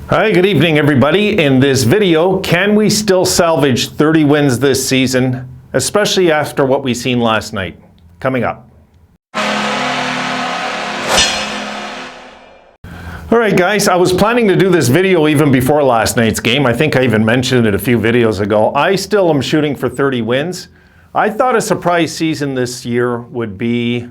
Hi, good evening everybody. In this video, can we still salvage 30 wins this season, especially after what we seen last night? Coming up. All right guys, I was planning to do this video even before last night's game. I think I even mentioned it a few videos ago. I still am shooting for 30 wins. I thought a surprise season this year would be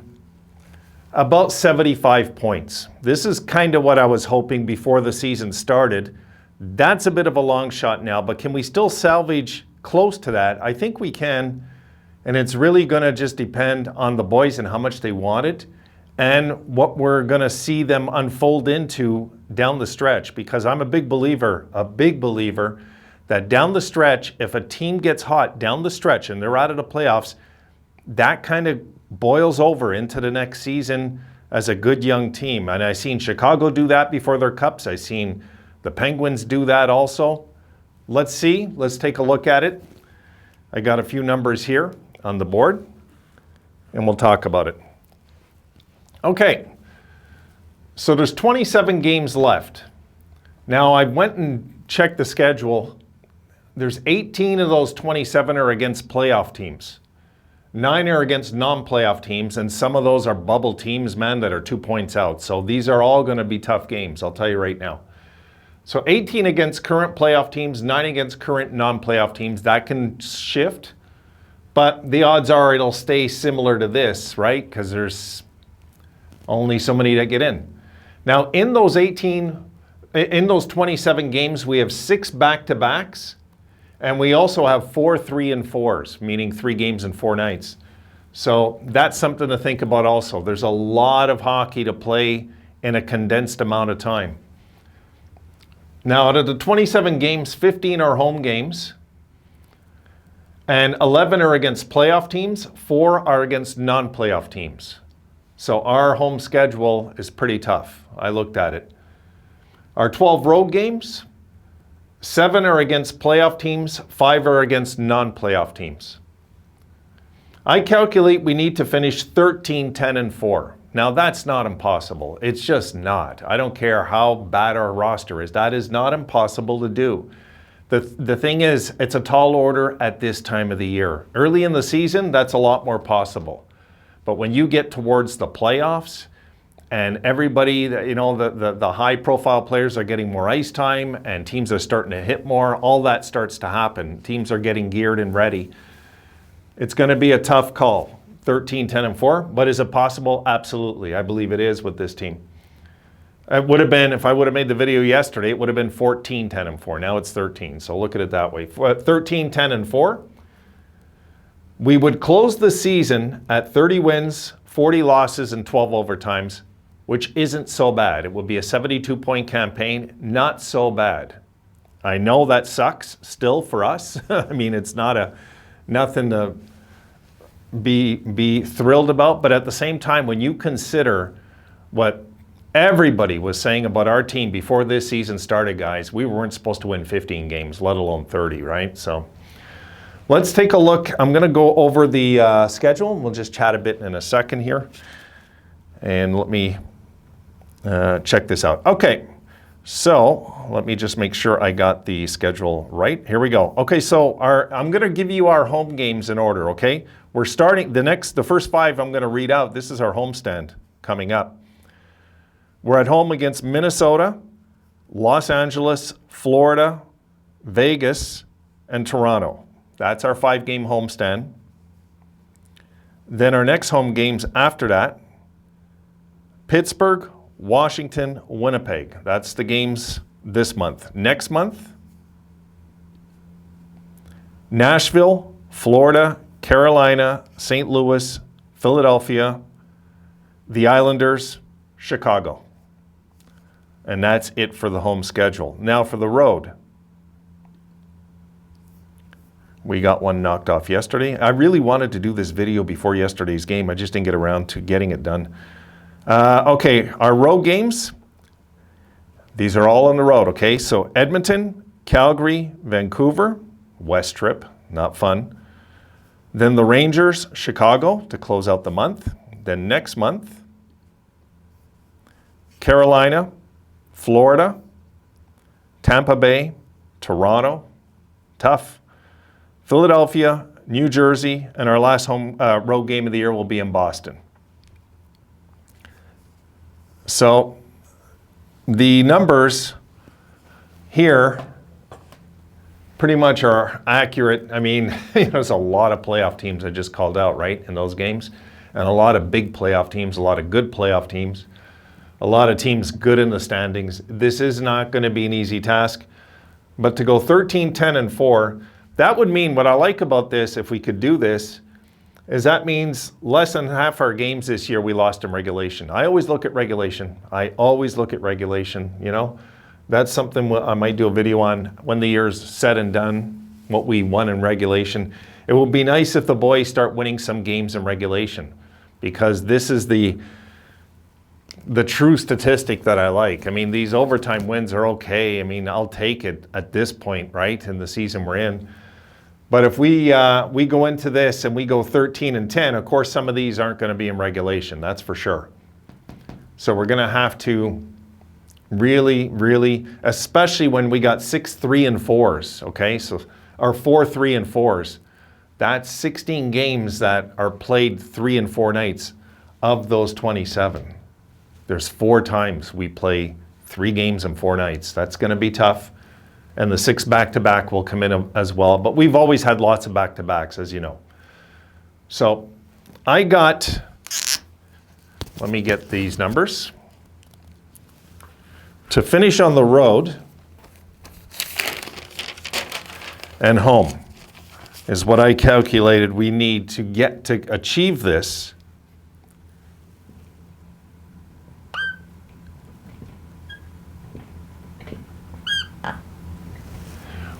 about 75 points. This is kind of what I was hoping before the season started. That's a bit of a long shot now, but can we still salvage close to that? I think we can, and it's really going to just depend on the boys and how much they want it and what we're going to see them unfold into down the stretch, because I'm a big believer that down the stretch, if a team gets hot down the stretch and they're out of the playoffs, that kind of boils over into the next season as a good young team. And I've seen Chicago do that before their cups. I've seen the Penguins do that also. Let's see. Let's take a look at it. I got a few numbers here on the board, and we'll talk about it. Okay. So there's 27 games left. Now, I went and checked the schedule. There's 18 of those 27 are against playoff teams. 9 are against non-playoff teams, and some of those are bubble teams, man, that are 2 points out. So these are all going to be tough games, I'll tell you right now. So 18 against current playoff teams, 9 against current non-playoff teams. That can shift, but the odds are it'll stay similar to this, right? Because there's only so many that get in. Now, in those 27 games, we have 6 back-to-backs. And we also have 4 3-and-4s, meaning 3 games in 4 nights. So that's something to think about also. There's a lot of hockey to play in a condensed amount of time. Now, out of the 27 games, 15 are home games, and 11 are against playoff teams, 4 are against non-playoff teams. So our home schedule is pretty tough. I looked at it. Our 12 road games, 7 are against playoff teams, 5 are against non-playoff teams. I calculate we need to finish 13, 10, and 4. Now that's not impossible. It's just not. I don't care how bad our roster is. That is not impossible to do. The thing is, it's a tall order at this time of the year. Early in the season, that's a lot more possible. But when you get towards the playoffs, and everybody, you know, the high-profile players are getting more ice time, and teams are starting to hit more. All that starts to happen. Teams are getting geared and ready. It's going to be a tough call, 13, 10, and 4. But is it possible? Absolutely. I believe it is with this team. It would have been, if I would have made the video yesterday, it would have been 14, 10, and 4. Now it's 13. So look at it that way. 13, 10, and 4. We would close the season at 30 wins, 40 losses, and 12 overtimes, which isn't so bad. It will be a 72-point campaign, not so bad. I know that sucks still for us. I mean, it's nothing to be thrilled about, but at the same time, when you consider what everybody was saying about our team before this season started, guys, we weren't supposed to win 15 games, let alone 30, right? So let's take a look. I'm gonna go over the schedule. We'll just chat a bit in a second here. And let me check this out. Okay, so let me just make sure I got the schedule right. Here we go. Okay, so I'm going to give you our home games in order, okay? We're starting, the first 5 I'm going to read out. This is our homestand coming up. We're at home against Minnesota, Los Angeles, Florida, Vegas, and Toronto. That's our 5-game homestand. Then our next home games after that, Pittsburgh, Washington, Winnipeg. That's the games this month. Next month, Nashville, Florida, Carolina, St. Louis, Philadelphia, the Islanders, Chicago. And that's it for the home schedule. Now for the road. We got one knocked off yesterday. I really wanted to do this video before yesterday's game. I just didn't get around to getting it done. Okay, our road games, these are all on the road, okay? So Edmonton, Calgary, Vancouver, West trip, not fun. Then the Rangers, Chicago to close out the month. Then next month, Carolina, Florida, Tampa Bay, Toronto, tough. Philadelphia, New Jersey, and our last home road game of the year will be in Boston. So the numbers here pretty much are accurate. I mean, there's a lot of playoff teams I just called out, right, in those games. And a lot of big playoff teams, a lot of good playoff teams, a lot of teams good in the standings. This is not going to be an easy task. But to go 13, 10, and 4, that would mean, what I like about this, if we could do this, is that means less than half our games this year we lost in regulation. I always look at regulation. That's something I might do a video on when the year's said and done, what we won in regulation. It will be nice if the boys start winning some games in regulation, because this is the true statistic that I like. I mean, these overtime wins are okay. I mean, I'll take it at this point, right, in the season we're in. But if we go into this and we go 13 and 10, of course, some of these aren't going to be in regulation. That's for sure. So we're going to have to really, really, especially when we got 6 3-4s, okay? So, or 4 3-4s. That's 16 games that are played 3 and 4 nights of those 27. There's 4 times we play 3 games and 4 nights. That's going to be tough. And the 6 back-to-back will come in as well. But we've always had lots of back-to-backs, as you know. So I got, let me get these numbers. To finish on the road and home is what I calculated we need to get to achieve this.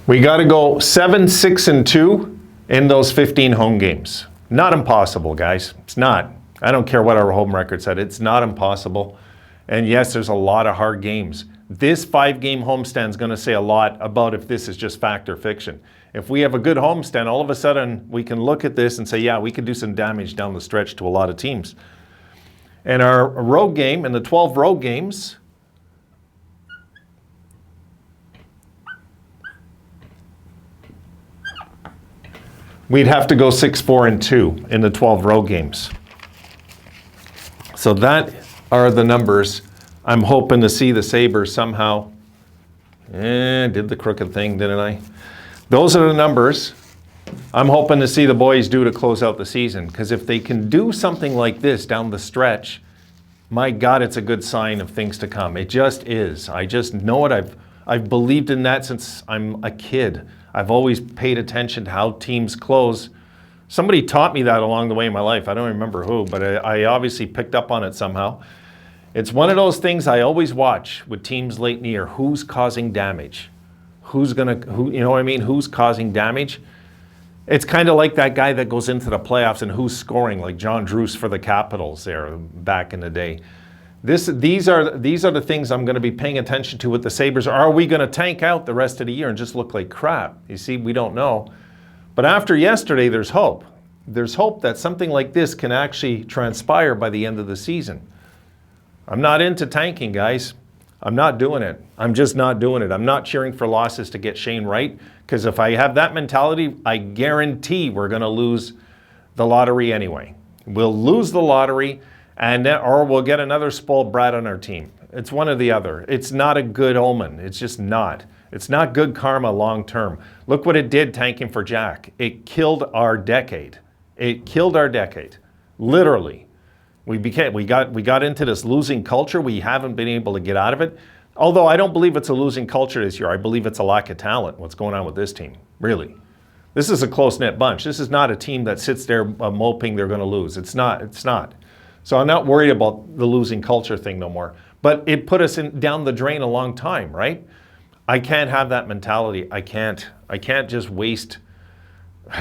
We got to go 7, 6, and 2 in those 15 home games. Not impossible, guys. It's not. I don't care what our home record said. It's not impossible. And yes, there's a lot of hard games. This 5-game homestand is going to say a lot about if this is just fact or fiction. If we have a good homestand, all of a sudden we can look at this and say, yeah, we can do some damage down the stretch to a lot of teams. And our road game, in the 12 road games, we'd have to go 6, 4, and 2 in the 12 road games. So that are the numbers. I'm hoping to see the Sabres somehow. Did the crooked thing, didn't I? Those are the numbers I'm hoping to see the boys do to close out the season. Because if they can do something like this down the stretch, my God, it's a good sign of things to come. It just is. I just know it. I've believed in that since I'm a kid. I've always paid attention to how teams close. Somebody taught me that along the way in my life. I don't remember who, but I obviously picked up on it somehow. It's one of those things I always watch with teams late in the year. Who's causing damage? Who's causing damage? It's kind of like that guy that goes into the playoffs and who's scoring, like John Druce for the Capitals there back in the day. These are the things I'm going to be paying attention to with the Sabres. Are we going to tank out the rest of the year and just look like crap? You see, we don't know. But after yesterday, there's hope. There's hope that something like this can actually transpire by the end of the season. I'm not into tanking, guys. I'm not doing it. I'm just not doing it. I'm not cheering for losses to get Shane right, because if I have that mentality, I guarantee we're going to lose the lottery anyway. We'll lose the lottery, or we'll get another spoiled brat on our team. It's one or the other. It's not a good omen. It's just not. It's not good karma long term. Look what it did tanking for Jack. It killed our decade. It killed our decade, literally. We got into this losing culture. We haven't been able to get out of it. Although I don't believe it's a losing culture this year. I believe it's a lack of talent, what's going on with this team, really. This is a close-knit bunch. This is not a team that sits there moping they're going to lose. It's not. So I'm not worried about the losing culture thing no more. But it put us down the drain a long time, right? I can't have that mentality. I can't just waste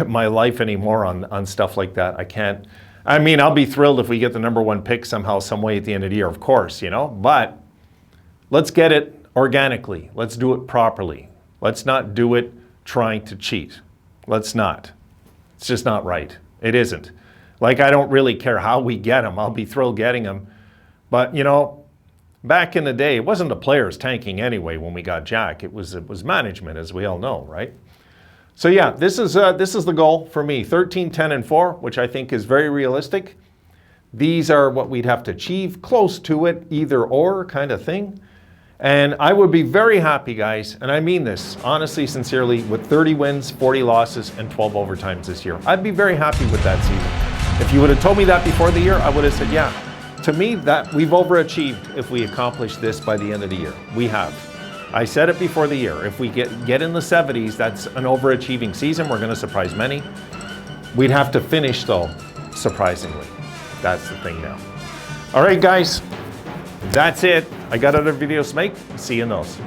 my life anymore on stuff like that. I can't. I mean, I'll be thrilled if we get the number 1 pick somehow, some way at the end of the year, of course, but let's get it organically. Let's do it properly. Let's not do it trying to cheat. Let's not. It's just not right. It isn't. Like, I don't really care how we get them. I'll be thrilled getting them. But, Back in the day, it wasn't the players tanking anyway when we got Jack. It was management, as we all know, right? So yeah, this is the goal for me, 13, 10, and 4, which I think is very realistic. These are what we'd have to achieve, close to it, either or kind of thing. And I would be very happy, guys, and I mean this honestly, sincerely, with 30 wins, 40 losses, and 12 overtimes this year. I'd be very happy with that season. If you would have told me that before the year, I would have said, yeah. To me, that we've overachieved if we accomplish this by the end of the year. We have. I said it before the year. If we get in the 70s, that's an overachieving season. We're going to surprise many. We'd have to finish, though, surprisingly. That's the thing now. All right, guys. That's it. I got other videos to make. See you in those.